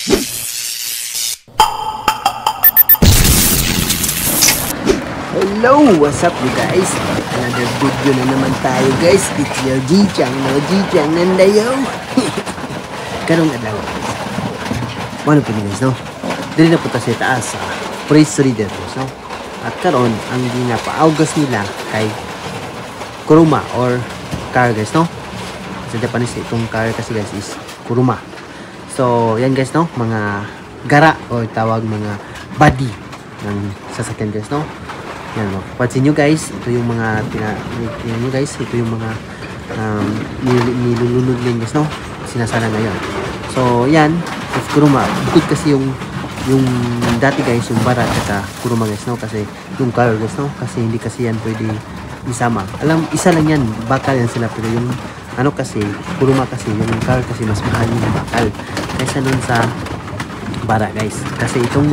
Hello! What's up you guys? Another video na naman tayo guys. It's your G-Chang, no? G-Chang nandayo. Karong adlaw. Ano po guys, no? Dili na po ta sa taas sa Praise Reader, no? At karon ang ginapa-augas nila kay kuruma or car guys, no? Sa Japanese itong car kasi guys is kuruma. So, yan guys, no? Mga gara or tawag mga body ng sasakyan guys, no? Yan, no? Pansin nyo guys, ito yung mga tingnan nyo guys, ito yung mga nilulunod din guys, no? Sinasala ngayon. So, yan, of kuruma. Bukod kasi yung dati guys, yung bara at kuruma guys, no? Kasi yung car guys, no? Kasi hindi kasi yan pwede isama. Isa lang yan, bakal yan sila. Pero yung ano kasi, kuruma kasi, yung car kasi mas mahal yung bakal kaysa nun sa bara guys. Kasi itong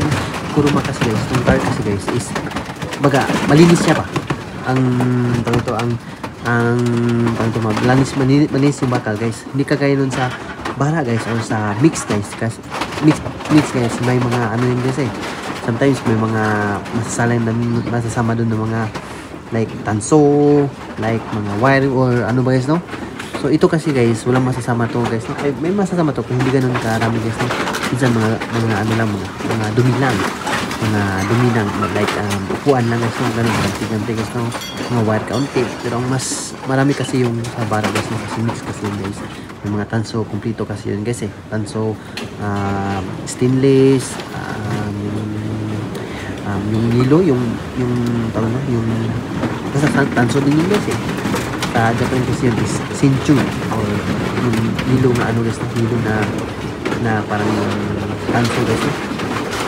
kuruma kasi guys, yung car kasi guys is baga, malinis siya pa. Malinis yung bakal guys. Hindi kagaya nun sa bara guys or sa mix guys. Kasi mix guys, may mga ano yun guys eh. Sometimes may mga masasama dun ng mga like tanso, like mga wire or ano ba guys, no? So ito kasi guys, walang masasama to guys, no? Ay, may masasama to kung hindi ganun karami guys, no? Minsan mga ano lang, mga dumi lang. Mga dumi lang, like upuan lang guys, no? Ganun, ganti guys, no? Mga wire kaunti. Pero ang mas marami kasi yung sa bara guys, no? Kasi mix kasi yun guys. Yung mga tanso, kumplito kasi yun guys eh. Tanso, stainless, yung nilo, yung tawag no? Yung basta tanso din yun guys eh. Sa Japan kasi yun is sinchu or yung nilo na ano guys, nilo na parang yung tanso guys, no?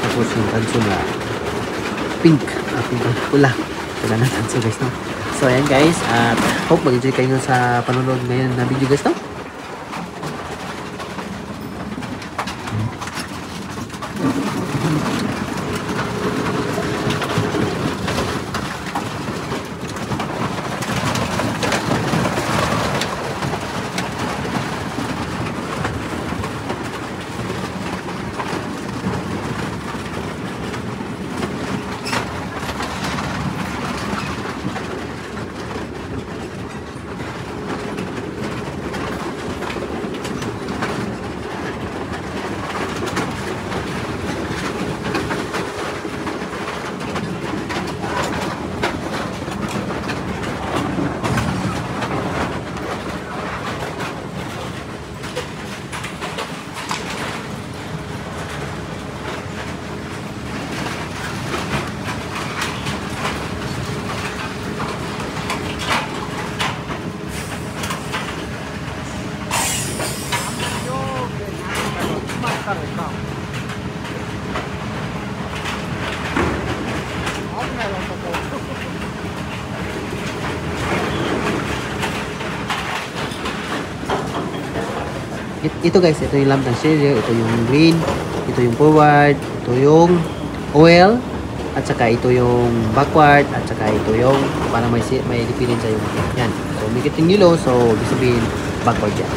Tapos yung tanso na pink pula na tanso guys, no? So ayan guys, at hope mag-enjoy kayo sa panonood ngayon na video guys, no? Ito guys, ito yung lamp ng stereo, ito yung green, ito yung forward, ito yung oil, at saka ito yung backward, at saka ito yung para may dipilin sa yung yan. So may kiting yellow, so ibig sabihin backward yan.